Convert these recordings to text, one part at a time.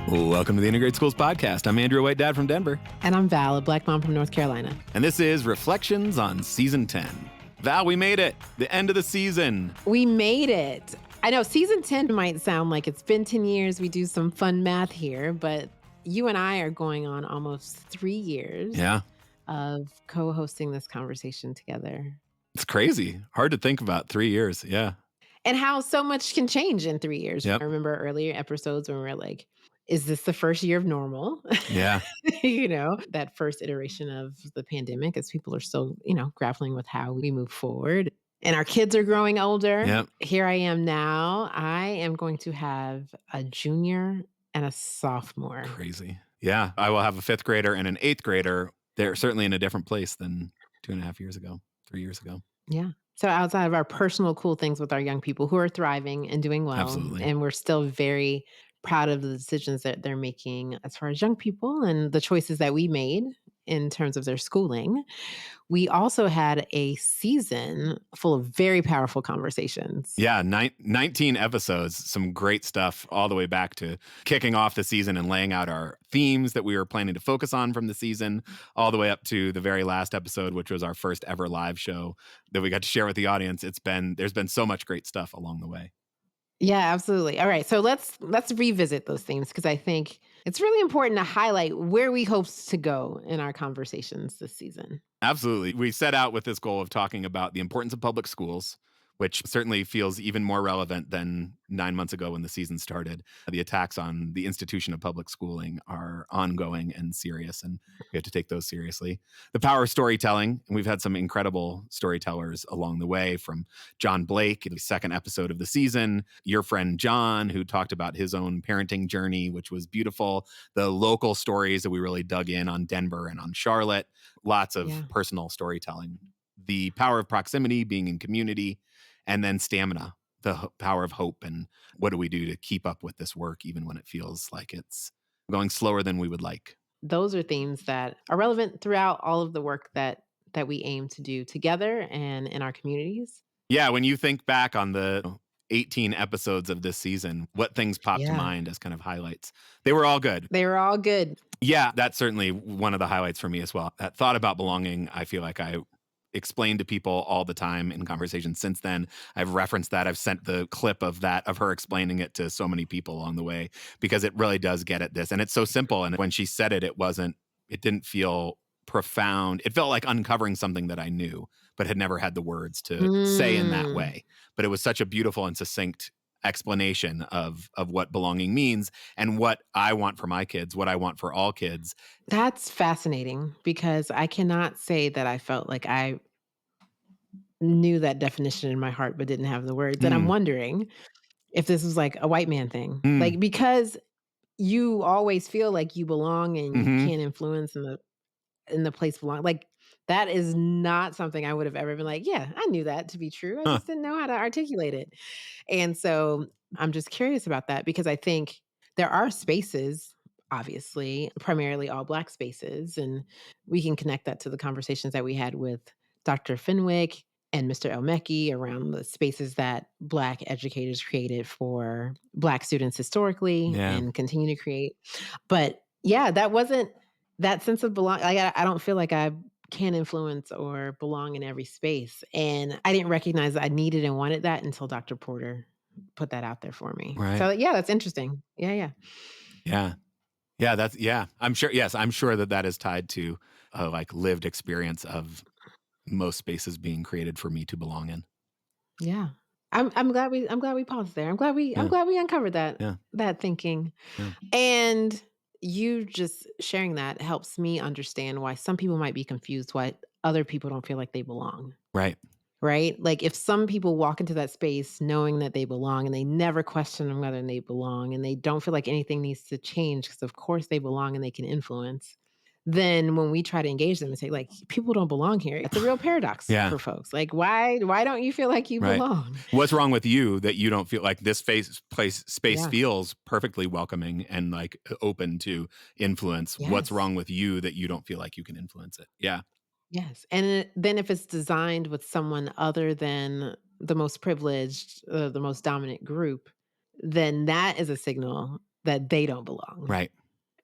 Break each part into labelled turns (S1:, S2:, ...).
S1: Welcome to the Integrate Schools Podcast. I'm Andrew, a white dad from Denver.
S2: And I'm Val, a black mom from North Carolina.
S1: And this is Reflections on Season 10. Val, we made it. The end of the season.
S2: We made it. I know season 10 might sound like it's been 10 years. We do some fun math here, but you and I are going on almost 3 years of co-hosting this conversation together.
S1: It's crazy. Hard to think about 3 years. Yeah.
S2: And how so much can change in 3 years.
S1: Yep.
S2: I remember earlier episodes when we were like, is this the first year of normal?
S1: Yeah.
S2: That first iteration of the pandemic as people are still, grappling with how we move forward. And our kids are growing older.
S1: Yep.
S2: Here I am now. I am going to have a junior and a sophomore.
S1: Crazy. Yeah. I will have a 5th grader and an 8th grader. They're certainly in a different place than 2.5 years ago, 3 years ago.
S2: Yeah. So outside of our personal cool things with our young people who are thriving and doing well.
S1: Absolutely.
S2: And we're still very proud of the decisions that they're making as far as young people and the choices that we made in terms of their schooling. We also had a season full of very powerful conversations.
S1: Yeah, 19 episodes, some great stuff all the way back to kicking off the season and laying out our themes that we were planning to focus on from the season, all the way up to the very last episode, which was our first ever live show that we got to share with the audience. There's been so much great stuff along the way.
S2: Yeah, absolutely. All right. So let's revisit those themes because I think it's really important to highlight where we hope to go in our conversations this season.
S1: Absolutely. We set out with this goal of talking about the importance of public schools, which certainly feels even more relevant than 9 months ago when the season started. The attacks on the institution of public schooling are ongoing and serious, and we have to take those seriously. The power of storytelling, and we've had some incredible storytellers along the way, from John Blake in the 2nd episode of the season, your friend John, who talked about his own parenting journey, which was beautiful, the local stories that we really dug in on Denver and on Charlotte, lots of personal storytelling. The power of proximity, being in community, and then stamina, the power of hope, and what do we do to keep up with this work even when it feels like it's going slower than we would like.
S2: Those are themes that are relevant throughout all of the work that we aim to do together and in our communities.
S1: Yeah, when you think back on the 18 episodes of this season, what things pop to mind as kind of highlights? They were all good.
S2: They were all good.
S1: Yeah, that's certainly one of the highlights for me as well. That thought about belonging, I feel like I explained to people all the time in conversations since then. I've referenced that. I've sent the clip of her explaining it to so many people along the way because it really does get at this. And it's so simple. And when she said it, it didn't feel profound. It felt like uncovering something that I knew, but had never had the words to say in that way. But it was such a beautiful and succinct explanation of what belonging means and what I want for my kids, what I want for all kids.
S2: That's fascinating because I cannot say that I felt like I knew that definition in my heart but didn't have the words. And I'm wondering if this was like a white man thing. Like, because you always feel like you belong and you can't influence in the place belong. Like, that is not something I would have ever been like, yeah, I knew that to be true. I just didn't know how to articulate it. And so I'm just curious about that because I think there are spaces, obviously, primarily all Black spaces, and we can connect that to the conversations that we had with Dr. Fenwick and Mr. Elmecki around the spaces that Black educators created for Black students historically and continue to create. But yeah, that wasn't that sense of belong. I don't feel like I can influence or belong in every space. And I didn't recognize that I needed and wanted that until Dr. Porter put that out there for me.
S1: Right.
S2: So yeah, that's interesting. Yeah.
S1: I'm sure that is tied to a lived experience of most spaces being created for me to belong in.
S2: Yeah. I'm glad we paused there. I'm glad we uncovered that thinking.
S1: Yeah.
S2: And you just sharing that helps me understand why some people might be confused why other people don't feel like they belong.
S1: Right.
S2: Right? Like, if some people walk into that space knowing that they belong and they never question whether they belong and they don't feel like anything needs to change because of course they belong and they can influence, then when we try to engage them and say, like, people don't belong here, it's a real paradox for folks. Like, why don't you feel like you belong?
S1: What's wrong with you that you don't feel like this space feels perfectly welcoming and like open to influence?
S2: Yes.
S1: What's wrong with you that you don't feel like you can influence it? Yeah.
S2: Yes. And then if it's designed with someone other than the most privileged, the most dominant group, then that is a signal that they don't belong,
S1: Right.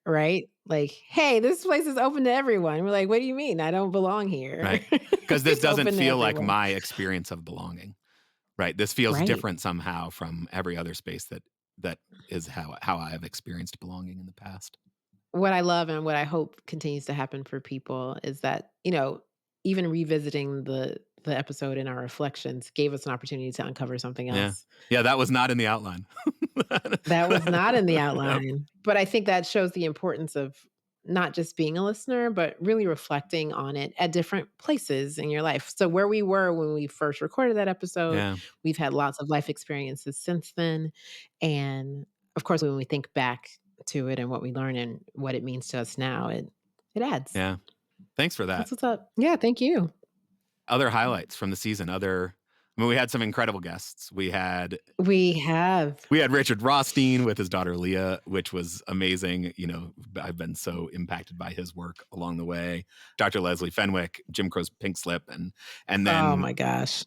S2: right? Like, "Hey, this place is open to everyone." We're like, "What do you mean? I don't belong here."
S1: Right. Because this
S2: It's
S1: doesn't
S2: open to
S1: feel like
S2: everyone.
S1: my experience of belonging. Right. This feels
S2: Right.
S1: different somehow from every other space that is how I have experienced belonging in the past.
S2: What I love and what I hope continues to happen for people is that, even revisiting the episode in our reflections gave us an opportunity to uncover something
S1: Yeah.
S2: else.
S1: Yeah, that was not in the outline.
S2: That was not in the
S1: Yep.
S2: outline, but I think that shows the importance of not just being a listener, but really reflecting on it at different places in your life. So where we were when we first recorded that episode,
S1: Yeah.
S2: we've had lots of life experiences since then, and of course, when we think back to it and what we learn and what it means to us now, it adds.
S1: Yeah. Thanks for
S2: That's
S1: that.
S2: what's up. Yeah, thank you.
S1: Other highlights from the season, we had some incredible guests.
S2: We have.
S1: We had Richard Rothstein with his daughter Leah, which was amazing. I've been so impacted by his work along the way. Dr. Leslie Fenwick, Jim Crow's Pink Slip, and
S2: Oh
S1: then
S2: my gosh.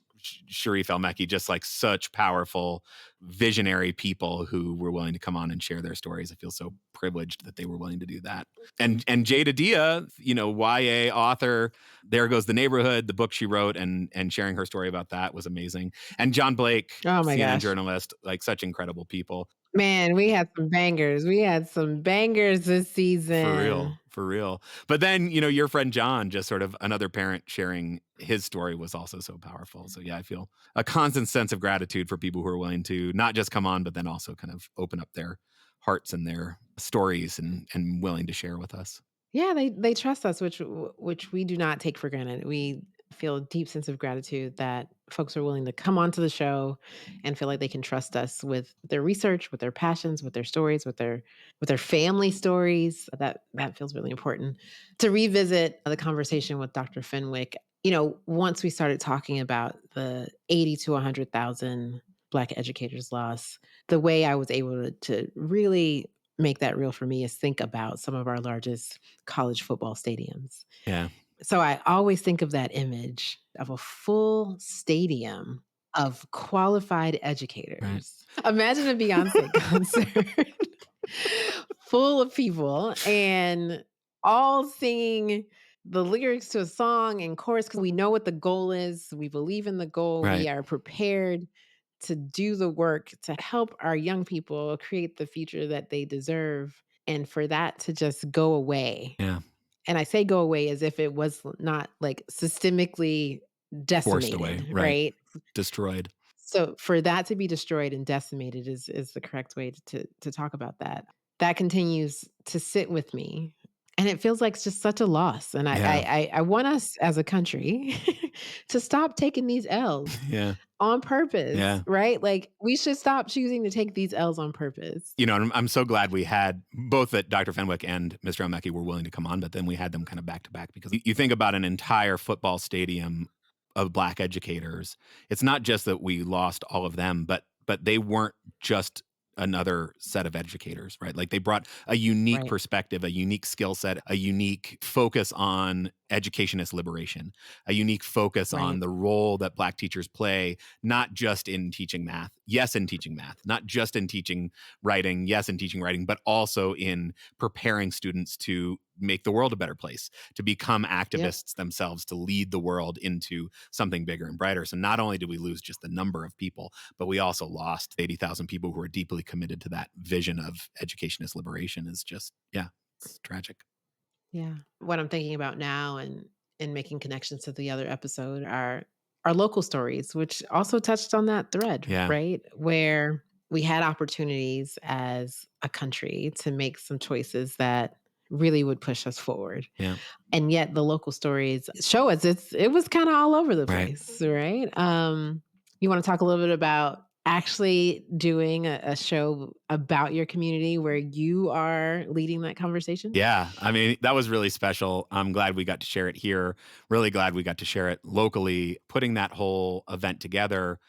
S1: Sharif El-Mekki, just like such powerful, visionary people who were willing to come on and share their stories. I feel so privileged that they were willing to do that. And Jada Dia, YA author, There Goes the Neighborhood, the book she wrote, and sharing her story about that was amazing. And John Blake,
S2: Oh my
S1: CNN
S2: gosh.
S1: journalist, like such incredible people.
S2: Man, we had some bangers. We had some bangers this
S1: For
S2: season.
S1: real, for real. But then, your friend John, just sort of another parent sharing his story was also so powerful. So yeah, I feel a constant sense of gratitude for people who are willing to not just come on, but then also kind of open up their hearts and their stories and willing to share with us.
S2: Yeah, they trust us, which we do not take for granted. We feel a deep sense of gratitude that folks are willing to come onto the show and feel like they can trust us with their research, with their passions, with their stories, with their family stories. That feels really important. To revisit the conversation with Dr. Fenwick, once we started talking about the 80 to 100,000 Black educators lost, the way I was able to really make that real for me is think about some of our largest college football stadiums.
S1: Yeah,
S2: So I always think of that image of a full stadium of qualified
S1: right.
S2: educators. Imagine a Beyonce concert full of people and all singing the lyrics to a song and chorus because we know what the goal is. We believe in the goal. We
S1: Right.
S2: are prepared to do the work to help our young people create the future that they deserve. And for that to just go away.
S1: Yeah.
S2: And I say go away as if it was not like systemically
S1: Forced away.
S2: decimated,
S1: Right.
S2: right?
S1: Destroyed.
S2: So for that to be destroyed and decimated is the correct way to talk about that. That continues to sit with me, and it feels like it's just such a loss, and I I
S1: Yeah.
S2: I I want us as a country to stop taking these L's
S1: Yeah.
S2: on purpose,
S1: Yeah.
S2: right? Like, we should stop choosing to take these L's on purpose.
S1: And I'm so glad we had both that Dr. Fenwick and Mr. El-Mekki were willing to come on, but then we had them kind of back to back because you think about an entire football stadium of Black educators. It's not just that we lost all of them, but they weren't just another set of educators, right? Like they brought a unique
S2: Right,
S1: perspective, a unique skill set, a unique focus on education as liberation, a unique focus on
S2: right.
S1: the role that Black teachers play, not just in teaching math. Yes, in teaching math, not just in teaching writing, yes, in teaching writing, but also in preparing students to make the world a better place, to become
S2: Yep,
S1: activists themselves, to lead the world into something bigger and brighter. So not only did we lose just the number of people, but we also lost 80,000 people who are deeply committed to that vision of education as liberation is just, yeah, it's tragic.
S2: yeah. What I'm thinking about now and making connections to the other episode are our local stories, which also touched on that thread,
S1: Yeah.
S2: right? Where we had opportunities as a country to make some choices that really would push us forward.
S1: Yeah.
S2: And yet the local stories show us it was kinda all over the
S1: Right.
S2: place, right? You wanna talk a little bit about actually doing a show about your community where you are leading that conversation?
S1: Yeah, I mean, that was really special. I'm glad we got to share it here. Really glad we got to share it locally. Putting that whole event together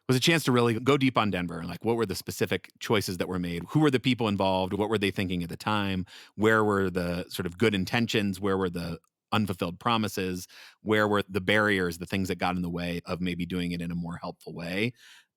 S1: was a chance to really go deep on Denver. Like, what were the specific choices that were made? Who were the people involved? What were they thinking at the time? Where were the sort of good intentions? Where were the unfulfilled promises? Where were the barriers, the things that got in the way of maybe doing it in a more helpful way?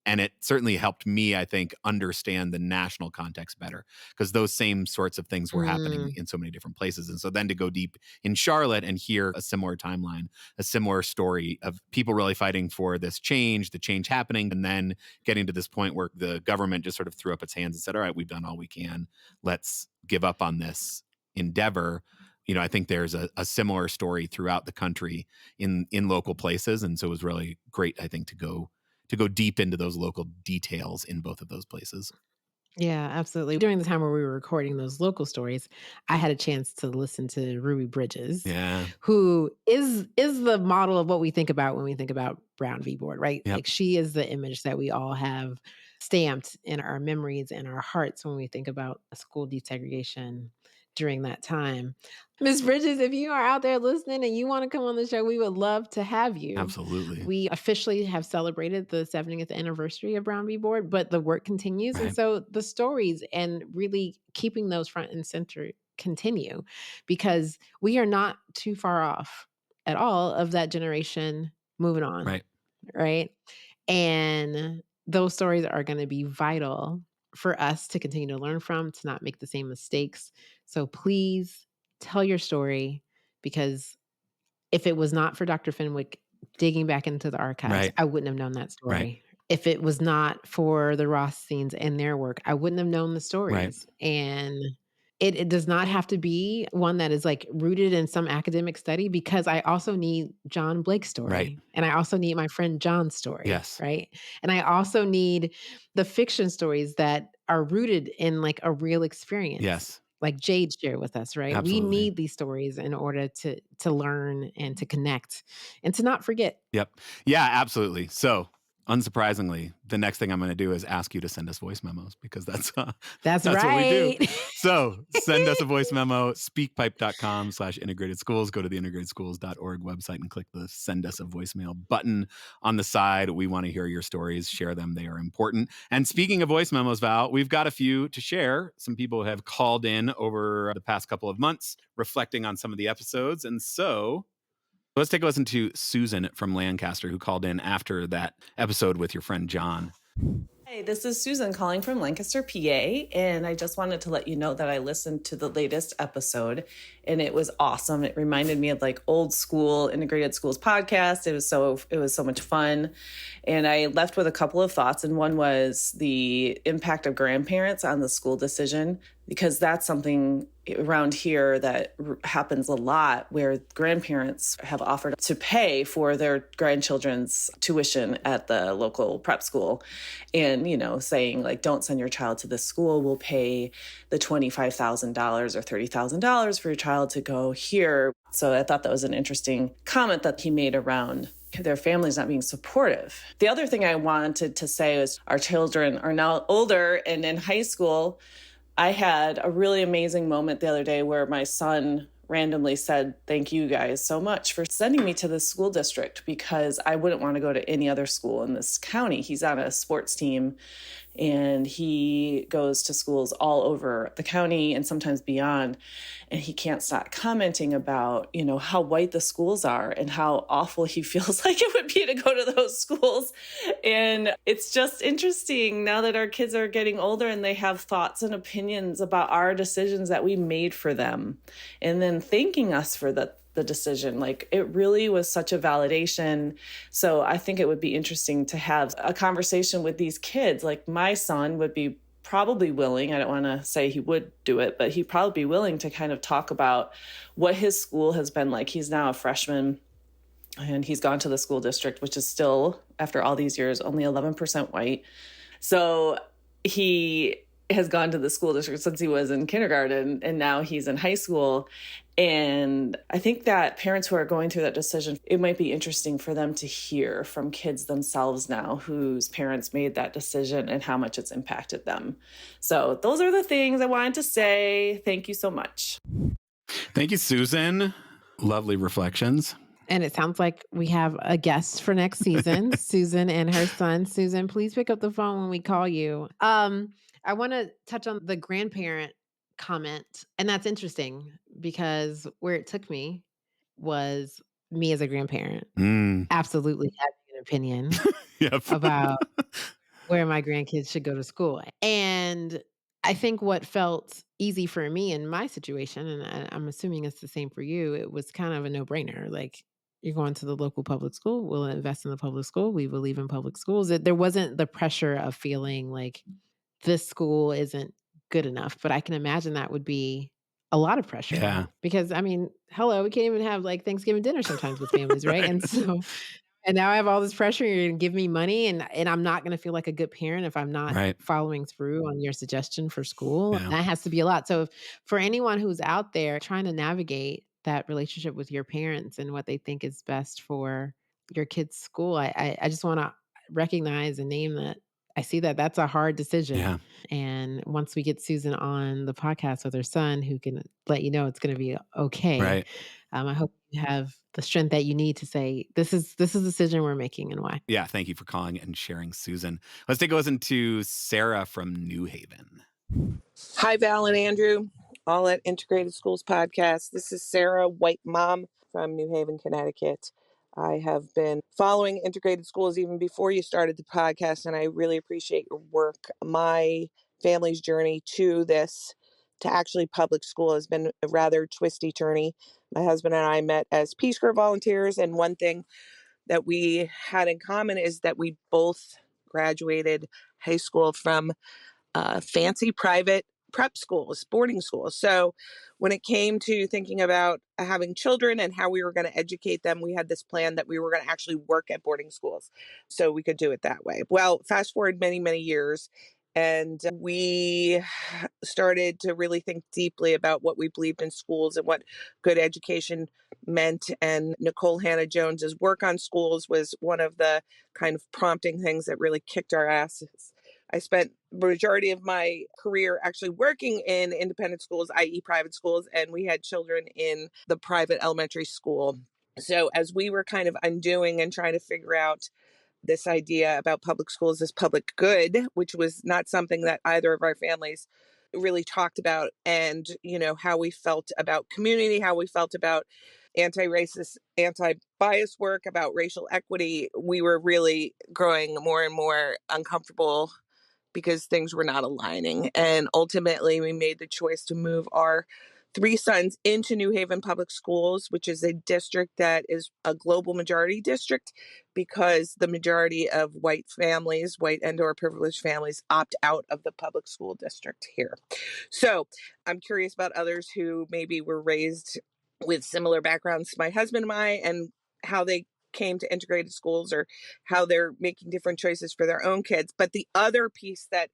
S1: And it certainly helped me, I think, understand the national context better because those same sorts of things were happening
S2: Mm.
S1: in so many different places. And so then to go deep in Charlotte and hear a similar timeline, a similar story of people really fighting for this change, the change happening, and then getting to this point where the government just sort of threw up its hands and said, all right, we've done all we can. Let's give up on this endeavor. I think there's a similar story throughout the country in local places. And so it was really great, I think, to go deep into those local details in both of those places.
S2: Yeah, absolutely. During the time where we were recording those local stories, I had a chance to listen to Ruby Bridges,
S1: Yeah.
S2: who is the model of what we think about when we think about Brown v. Board, right?
S1: Yep.
S2: Like she is the image that we all have stamped in our memories and our hearts when we think about school desegregation during that time. Miss Bridges, if you are out there listening and you want to come on the show, we would love to have you.
S1: Absolutely.
S2: We officially have celebrated the 70th anniversary of Brown v. Board, but the work continues. And
S1: Right.
S2: so the stories and really keeping those front and center continue because we are not too far off at all of that generation moving on,
S1: Right.
S2: right? And those stories are going to be vital for us to continue to learn from, to not make the same mistakes. So please tell your story because if it was not for Dr. Fenwick digging back into the archives,
S1: Right.
S2: I wouldn't have known that
S1: Right.
S2: story. If it was not for the Rothsteins and their work, I wouldn't have known the
S1: Right.
S2: stories. And it does not have to be one that is like rooted in some academic study because I also need John Blake's
S1: Right.
S2: story. And I also need my friend John's story,
S1: Yes.
S2: right? And I also need the fiction stories that are rooted in like a real experience
S1: Yes.
S2: like Jade shared with us, right? We
S1: Absolutely.
S2: need these stories in order to learn and to connect and to not forget.
S1: Yep. Yeah, absolutely. So, unsurprisingly, the next thing I'm going to do is ask you to send us voice memos because that's
S2: That's
S1: that's what we do.
S2: right.
S1: So, send us a voice memo, speakpipe.com/integrated schools. Go to the integratedschools.org website and click the send us a voicemail button on the side. We want to hear your stories, share them. They are important. And speaking of voice memos, Val, we've got a few to share. Some people have called in over the past couple of months reflecting on some of the episodes. And so let's take a listen to Susan from Lancaster, who called in after that episode with your friend John.
S3: Hi, this is Susan calling from Lancaster, PA, and I just wanted to let you know that I listened to the latest episode and it was awesome. It reminded me of like old school integrated schools podcast. It was so much fun. And I left with a couple of thoughts, and one was the impact of grandparents on the school decision, because that's something around here that happens a lot where grandparents have offered to pay for their grandchildren's tuition at the local prep school. And, saying like, don't send your child to this school, we'll pay the $25,000 or $30,000 for your child to go here. So I thought that was an interesting comment that he made around their families not being supportive. The other thing I wanted to say is our children are now older and in high school. I had a really amazing moment the other day where my son randomly said, thank you guys so much for sending me to this school district because I wouldn't want to go to any other school in this county. He's on a sports team and he goes to schools all over the county and sometimes beyond. And he can't stop commenting about, how white the schools are and how awful he feels like it would be to go to those schools. And it's just interesting now that our kids are getting older and they have thoughts and opinions about our decisions that we made for them. And then thanking us for the decision. Like, it really was such a validation. So I think it would be interesting to have a conversation with these kids. Like, my son would be probably willing, I don't want to say he would do it, but he'd probably be willing to kind of talk about what his school has been like. He's now a freshman and he's gone to the school district, which is still, after all these years, only 11% white. So he has gone to the school district since he was in kindergarten, and now he's in high school. And I think that parents who are going through that decision, it might be interesting for them to hear from kids themselves now whose parents made that decision and how much it's impacted them. So those are the things I wanted to say. Thank you so much.
S1: Thank you, Susan. Lovely reflections.
S2: And it sounds like we have a guest for next season, Susan and her son. Susan, please pick up the phone when we call you. I want to touch on the grandparent comment. And that's interesting because where it took me was me as a grandparent
S1: Mm.
S2: absolutely having an opinion
S1: Yep.
S2: about where my grandkids should go to school. And I think what felt easy for me in my situation, and I'm assuming it's the same for you, it was kind of a no-brainer. Like, you're going to the local public school, we'll invest in the public school, we believe in public schools. There wasn't the pressure of feeling like this school isn't good enough, but I can imagine that would be a lot of pressure
S1: Yeah.
S2: because, I mean, hello, we can't even have, like, Thanksgiving dinner sometimes with families, right?
S1: Right.
S2: And so and now I have all this pressure, you're gonna give me money, and I'm not gonna feel like a good parent if I'm not
S1: Right.
S2: following through on your suggestion for school.
S1: Yeah.
S2: That has to be a lot. So, for anyone who's out there trying to navigate that relationship with your parents and what they think is best for your kid's school, I just wanna recognize and name that I see that that's a hard decision,
S1: Yeah.
S2: and once we get Susan on the podcast with her son who can let you know it's gonna be okay,
S1: Right.
S2: I hope you have the strength that you need to say, "This is the decision we're making and why."
S1: Yeah. Thank you for calling and sharing, Susan. Let's take a listen to Sarah from New Haven.
S4: Hi, Val and Andrew, all at Integrated Schools Podcast. This is Sarah, white mom from New Haven, Connecticut. I have been following Integrated Schools even before you started the podcast, and I really appreciate your work. My family's journey to actually public school has been a rather twisty turny. My husband and I met as Peace Corps volunteers, and one thing that we had in common is that we both graduated high school from fancy private prep schools, boarding schools. So when it came to thinking about having children and how we were going to educate them, we had this plan that we were going to actually work at boarding schools so we could do it that way. Well, fast forward many, many years. And we started to really think deeply about what we believed in schools and what good education meant. And Nicole Hannah Jones's work on schools was one of the kind of prompting things that really kicked our asses. I spent the majority of my career actually working in independent schools, i.e. private schools, and we had children in the private elementary school. So as we were kind of undoing and trying to figure out this idea about public schools as public good, which was not something that either of our families really talked about, and how we felt about community, how we felt about anti-racist, anti-bias work, about racial equity, we were really growing more and more uncomfortable because things were not aligning. And ultimately, we made the choice to move our three sons into New Haven Public Schools, which is a district that is a global majority district because the majority of white families, white and or privileged families, opt out of the public school district here. So I'm curious about others who maybe were raised with similar backgrounds to my husband and I, and how they came to integrated schools or how they're making different choices for their own kids. But the other piece that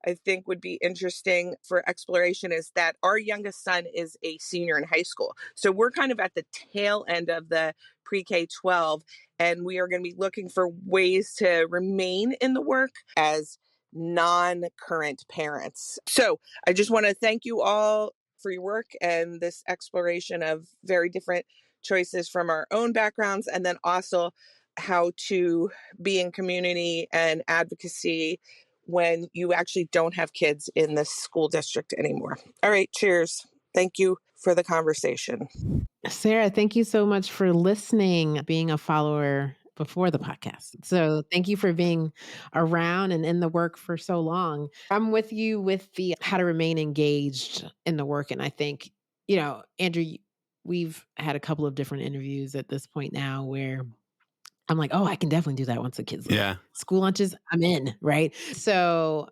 S4: I think would be interesting for exploration is that our youngest son is a senior in high school. So we're kind of at the tail end of the pre-K 12, and we are going to be looking for ways to remain in the work as non-current parents. So I just want to thank you all for your work and this exploration of very different choices from our own backgrounds, and then also how to be in community and advocacy when you actually don't have kids in this school district anymore. All right, cheers. Thank you for the conversation.
S2: Sarah, thank you so much for listening, being a follower before the podcast. So thank you for being around and in the work for so long. I'm with you with the how to remain engaged in the work. And I think, Andrew, we've had a couple of different interviews at this point now where I'm like, oh, I can definitely do that once the kids leave.
S1: Yeah.
S2: School lunches, I'm in, right? So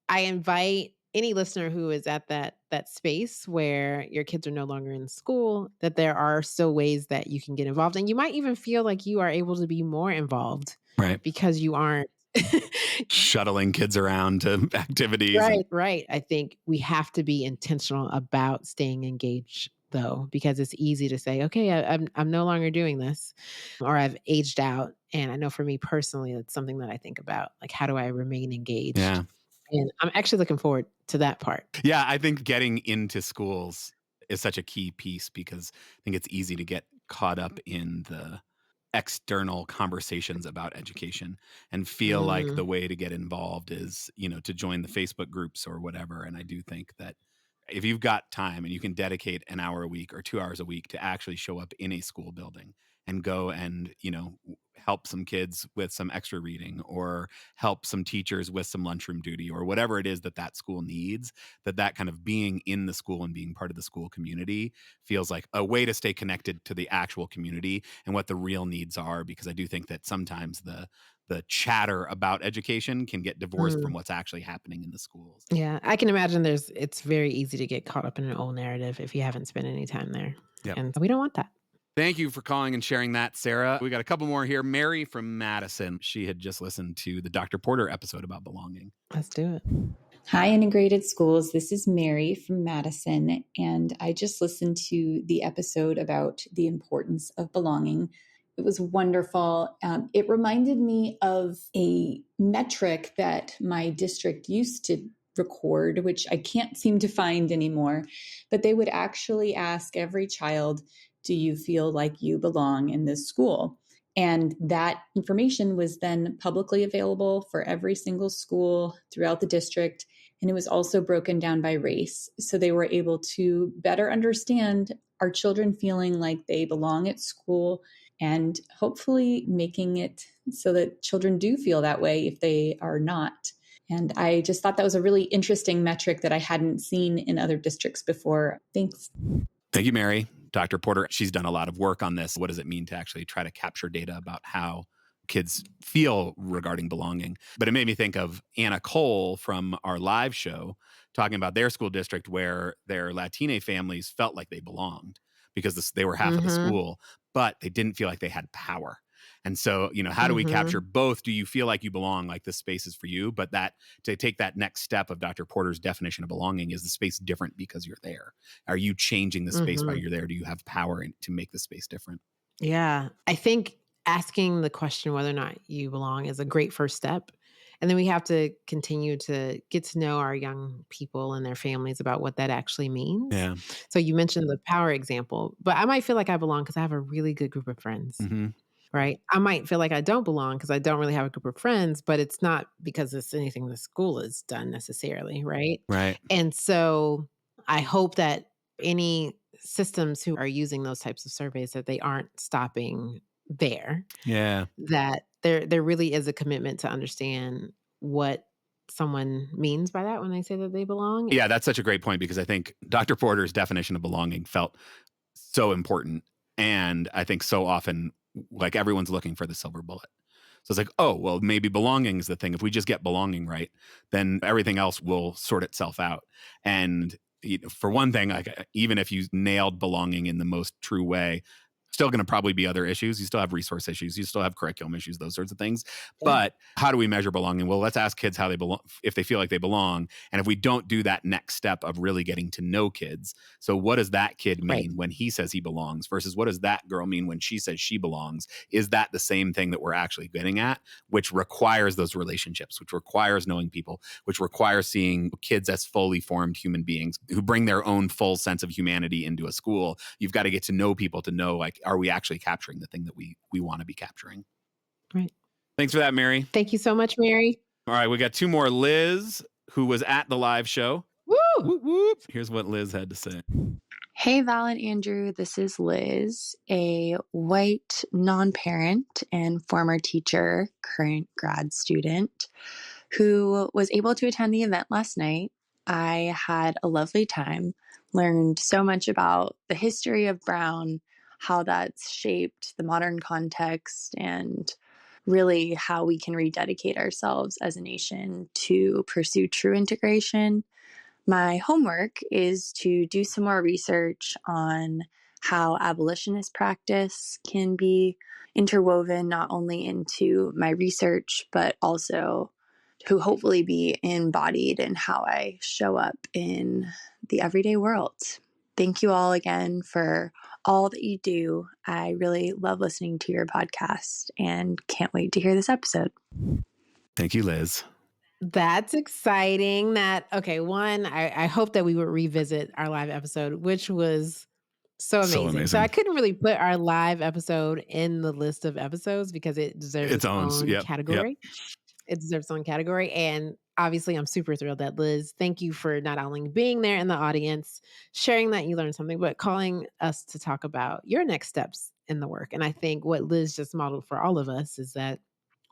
S2: I invite any listener who is at that space where your kids are no longer in school, that there are still ways that you can get involved. And you might even feel like you are able to be more involved
S1: Right.
S2: because you aren't
S1: Shuttling kids around to activities.
S2: right, right. I think we have to be intentional about staying engaged though, because it's easy to say, okay, I'm no longer doing this or I've aged out. And I know for me personally, it's something that I think about, like, how do I remain engaged?
S1: Yeah.
S2: And I'm actually looking forward to that part.
S1: Yeah. I think getting into schools is such a key piece because I think it's easy to get caught up in the external conversations about education and feel like
S2: Mm,
S1: the way to get involved is, to join the Facebook groups or whatever. And I do think that if you've got time and you can dedicate an hour a week or 2 hours a week to actually show up in a school building and go and, help some kids with some extra reading or help some teachers with some lunchroom duty or whatever it is that that school needs, that kind of being in the school and being part of the school community feels like a way to stay connected to the actual community and what the real needs are. Because I do think that sometimes the chatter about education can get divorced from
S2: Mm.
S1: what's actually happening in the schools.
S2: Yeah, I can imagine it's very easy to get caught up in an old narrative if you haven't spent any time there.
S1: Yep.
S2: And we don't want that.
S1: Thank you for calling and sharing that, Sarah. We got a couple more here. Mary from Madison. She had just listened to the Dr. Porter episode about belonging.
S2: Let's do it.
S5: Hi, Integrated Schools. This is Mary from Madison, and I just listened to the episode about the importance of belonging. It was wonderful. It reminded me of a metric that my district used to record, which I can't seem to find anymore, but they would actually ask every child, do you feel like you belong in this school? And that information was then publicly available for every single school throughout the district. And it was also broken down by race. So they were able to better understand, are children feeling like they belong at school, and hopefully making it so that children do feel that way if they are not. And I just thought that was a really interesting metric that I hadn't seen in other districts before. Thanks.
S1: Thank you, Mary. Dr. Porter, she's done a lot of work on this. What does it mean to actually try to capture data about how kids feel regarding belonging? But it made me think of Anna Cole from our live show talking about their school district where their Latina families felt like they belonged because they were half of the school, but they didn't feel like they had power. And so, how do we capture both? Do you feel like you belong, like this space is for you? But that to take that next step of Dr. Porter's definition of belonging, is the space different because you're there? Are you changing the space while you're there? Do you have power to make the space different?
S2: Yeah. I think asking the question whether or not you belong is a great first step. And then we have to continue to get to know our young people and their families about what that actually means.
S1: Yeah.
S2: So you mentioned the power example, but I might feel like I belong because I have a really good group of friends. Right. I might feel like I don't belong because I don't really have a group of friends, but it's not because it's anything the school has done necessarily. Right.
S1: Right.
S2: And so I hope that any systems who are using those types of surveys, that they aren't stopping there.
S1: Yeah.
S2: That there really is a commitment to understand what someone means by that when they say that they belong.
S1: Yeah, that's such a great point, because I think Dr. Porter's definition of belonging felt so important. And I think so often, like, everyone's looking for the silver bullet. So it's like, oh, well, maybe belonging is the thing. If we just get belonging right, then everything else will sort itself out. And for one thing, like, even if you nailed belonging in the most true way, still going to probably be other issues. You still have resource issues. You still have curriculum issues, those sorts of things. Yeah. But how do we measure belonging? Well, let's ask kids how they belong, if they feel like they belong. And if we don't do that next step of really getting to know kids, so what does that kid mean when he says he belongs versus what does that girl mean when she says she belongs? Is that the same thing that we're actually getting at, which requires those relationships, which requires knowing people, which requires seeing kids as fully formed human beings who bring their own full sense of humanity into a school. You've got to get to know people to know, like, are we actually capturing the thing that we want to be capturing?
S2: Right.
S1: Thanks for that, Mary.
S2: Thank you so much, Mary.
S1: All right, we got two more. Liz, who was at the live show.
S2: Woo!
S1: Whoop, whoop. Here's what Liz had to say.
S6: Hey, Val and Andrew. This is Liz, a white non-parent and former teacher, current grad student, who was able to attend the event last night. I had a lovely time, learned so much about the history of Brown, how that's shaped the modern context, and really how we can rededicate ourselves as a nation to pursue true integration. My homework is to do some more research on how abolitionist practice can be interwoven not only into my research, but also to hopefully be embodied in how I show up in the everyday world. Thank you all again for all that you do. I really love listening to your podcast and can't wait to hear this episode.
S1: Thank you, Liz.
S2: That's exciting. One, I hope that we would revisit our live episode, which was so amazing. So I couldn't really put our live episode in the list of episodes because it deserves its own category. It deserves its own category. And obviously, I'm super thrilled that Liz, thank you for not only being there in the audience, sharing that you learned something, but calling us to talk about your next steps in the work. And I think what Liz just modeled for all of us is that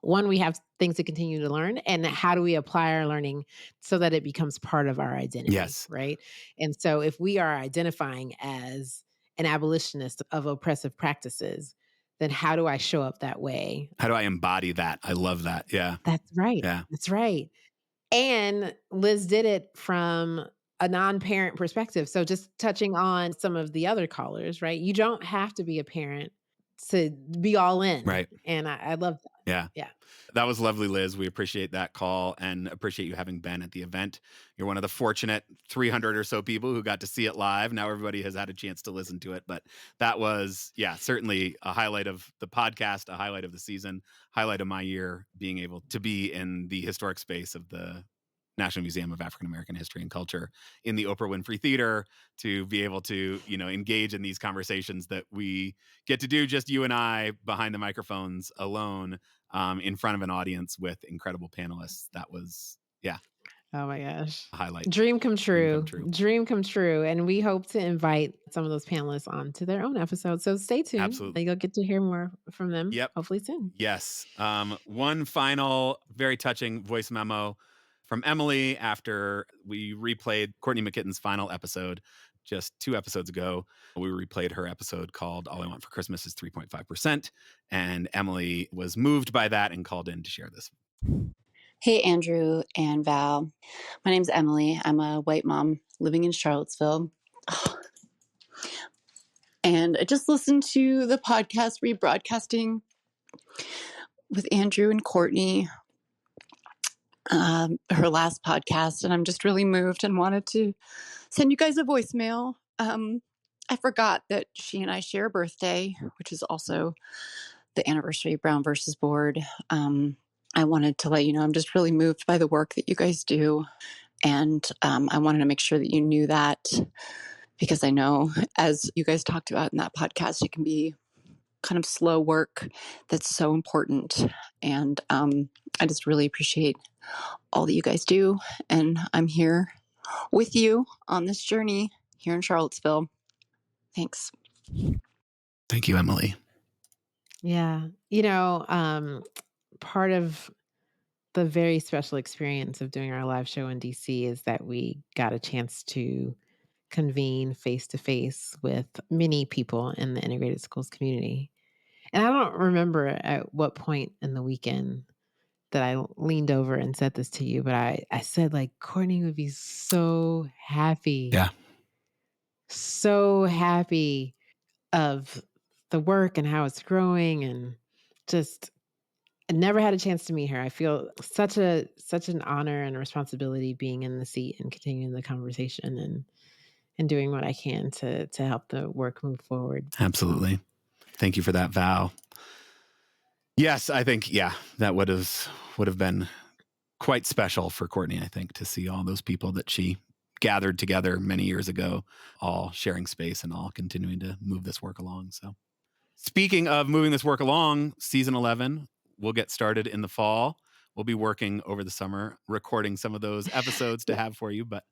S2: one, we have things to continue to learn, and how do we apply our learning so that it becomes part of our identity,
S1: Yes.
S2: right? And so if we are identifying as an abolitionist of oppressive practices, then how do I show up that way?
S1: How do I embody that? I love that. Yeah.
S2: That's right.
S1: Yeah.
S2: That's right. And Liz did it from a non-parent perspective. So just touching on some of the other callers, right? You don't have to be a parent to be all in.
S1: Right.
S2: And I love that.
S1: Yeah.
S2: Yeah.
S1: That was lovely, Liz. We appreciate that call and appreciate you having been at the event. You're one of the fortunate 300 or so people who got to see it live. Now everybody has had a chance to listen to it, but that was, certainly a highlight of the podcast, a highlight of the season, highlight of my year, being able to be in the historic space of the National Museum of African American History and Culture in the Oprah Winfrey Theater, to be able to, engage in these conversations that we get to do, just you and I behind the microphones alone, in front of an audience with incredible panelists. That was,
S2: Oh my gosh.
S1: a highlight.
S2: Dream come
S1: Dream
S2: true.
S1: come true.
S2: Dream come true. And we hope to invite some of those panelists onto their own episodes. So stay tuned.
S1: Absolutely.
S2: You'll get to hear more from them.
S1: Yep.
S2: Hopefully soon.
S1: Yes. One final, very touching voice memo from Emily after we replayed Courtney McKitten's final episode just 2 episodes ago. We replayed her episode called All I Want for Christmas is 3.5%. And Emily was moved by that and called in to share this.
S6: Hey, Andrew and Val. My name's Emily. I'm a white mom living in Charlottesville. And I just listened to the podcast rebroadcasting with Andrew and Courtney, her last podcast, and I'm just really moved and wanted to send you guys a voicemail. I forgot that she and I share a birthday, which is also the anniversary of Brown versus Board. I wanted to let you know I'm just really moved by the work that you guys do. And I wanted to make sure that you knew that, because I know, as you guys talked about in that podcast, it can be kind of slow work that's so important. And I just really appreciate all that you guys do. And I'm here with you on this journey here in Charlottesville. Thanks.
S1: Thank you, Emily.
S2: Yeah. Part of the very special experience of doing our live show in DC is that we got a chance to convene face to face with many people in the integrated schools community. And I don't remember at what point in the weekend that I leaned over and said this to you, but I said, like, Courtney would be so happy.
S1: Yeah.
S2: So happy of the work and how it's growing, and just I never had a chance to meet her. I feel such an honor and a responsibility being in the seat and continuing the conversation and doing what I can to help the work move forward.
S1: Absolutely. Thank you for that, Val. Yes, I think, that would have been quite special for Courtney, I think, to see all those people that she gathered together many years ago, all sharing space and all continuing to move this work along. So speaking of moving this work along, season 11 will get started in the fall. We'll be working over the summer, recording some of those episodes to have for you, but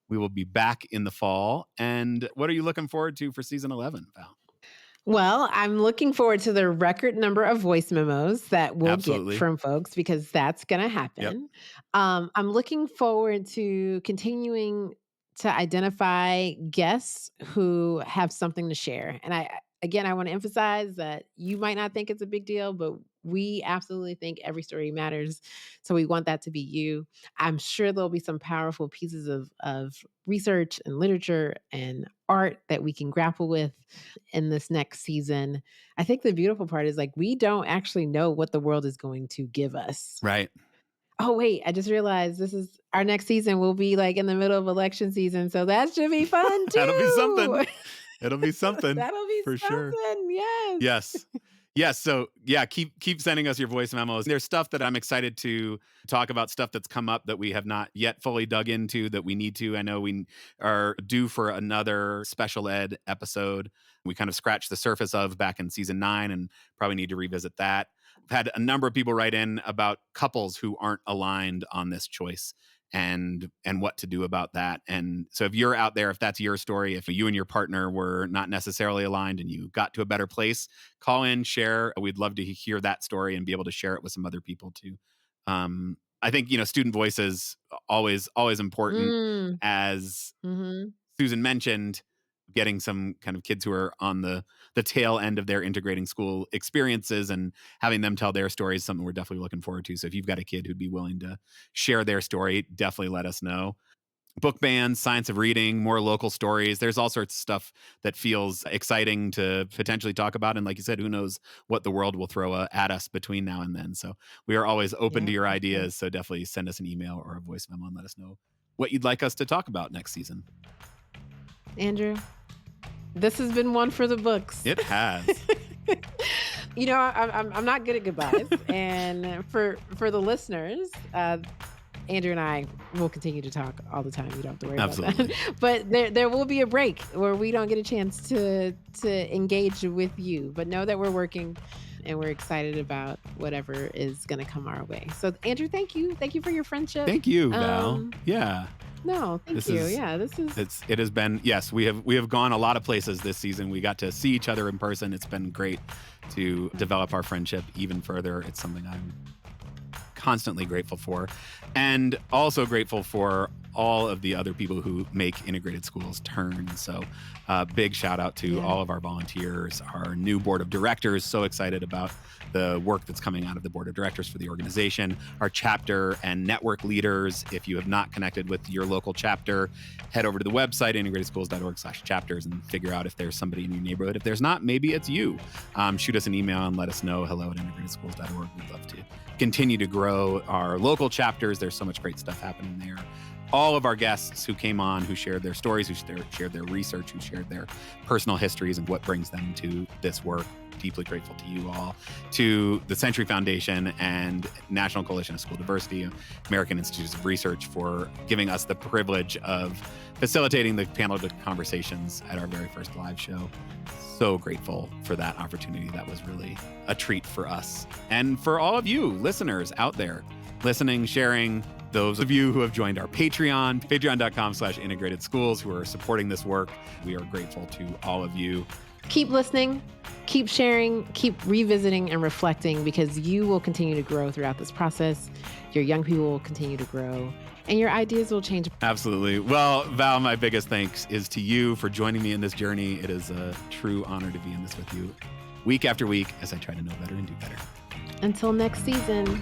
S1: we will be back in the fall. And what are you looking forward to for season 11, Val?
S2: Well, I'm looking forward to the record number of voice memos that we'll
S1: Absolutely.
S2: get from folks, because that's going to happen. I'm looking forward to continuing to identify guests who have something to share. And I want to emphasize that you might not think it's a big deal, but we absolutely think every story matters. So we want that to be you. I'm sure there'll be some powerful pieces of research and literature and art that we can grapple with in this next season. I think the beautiful part is, like, we don't actually know what the world is going to give us.
S1: Right.
S2: Oh, wait, I just realized this is our next season will be like in the middle of election season. So that should be fun too.
S1: That'll be something. It'll be something.
S2: That'll be
S1: for
S2: something.
S1: sure.
S2: Yes.
S1: Yes. Yes. So yeah, keep sending us your voice memos. There's stuff that I'm excited to talk about, stuff that's come up that we have not yet fully dug into that we need to. I know we are due for another special ed episode. We kind of scratched the surface of back in season 9 and probably need to revisit that. I've had a number of people write in about couples who aren't aligned on this choice and what to do about that. And so if you're out there, if that's your story, if you and your partner were not necessarily aligned and you got to a better place, call in, share. We'd love to hear that story and be able to share it with some other people too. I think, student voices always important,
S2: Mm.
S1: as
S2: Mhm.
S1: Susan mentioned, getting some kind of kids who are on the tail end of their integrating school experiences and having them tell their stories, something we're definitely looking forward to. So if you've got a kid who'd be willing to share their story, definitely let us know. Book bans, science of reading, more local stories. There's all sorts of stuff that feels exciting to potentially talk about. And like you said, who knows what the world will throw at us between now and then. So we are always open
S2: Yeah,
S1: to your
S2: for sure.
S1: ideas. So definitely send us an email or a voice memo and let us know what you'd like us to talk about next season.
S2: Andrew, this has been one for the books.
S1: It has.
S2: I'm not good at goodbyes, and for the listeners, Andrew and I will continue to talk all the time. You don't have to worry
S1: Absolutely.
S2: about that. But there will be a break where we don't get a chance to engage with you. But know that we're working, and we're excited about whatever is going to come our way. So, Andrew, thank you for your friendship.
S1: Thank you, Val. Yeah.
S2: No, thank you.
S1: It has been, yes, we have gone a lot of places this season. We got to see each other in person. It's been great to develop our friendship even further. It's something I'm constantly grateful for, and also grateful for all of the other people who make integrated schools turn. So big shout out to all of our volunteers, our new board of directors. So excited about the work that's coming out of the board of directors for the organization, our chapter and network leaders. If you have not connected with your local chapter, head over to the website, integratedschools.org/chapters, and figure out if there's somebody in your neighborhood. If there's not, maybe it's you. Shoot us an email and let us know. hello@integratedschools.org. We'd love to continue to grow our local chapters. There's so much great stuff happening there. All of our guests who came on, who shared their stories, who shared their research, who shared their personal histories and what brings them to this work. Deeply grateful to you all, to the Century Foundation and National Coalition of School Diversity, American Institutes of Research, for giving us the privilege of facilitating the panel conversations at our very first live show. So grateful for that opportunity. That was really a treat for us. And for all of you listeners out there, listening, sharing, those of you who have joined our Patreon, patreon.com/integrated schools, who are supporting this work. We are grateful to all of you.
S2: Keep listening, keep sharing, keep revisiting and reflecting, because you will continue to grow throughout this process. Your young people will continue to grow, and your ideas will change.
S1: Absolutely. Well, Val, my biggest thanks is to you for joining me in this journey. It is a true honor to be in this with you week after week as I try to know better and do better.
S2: Until next season.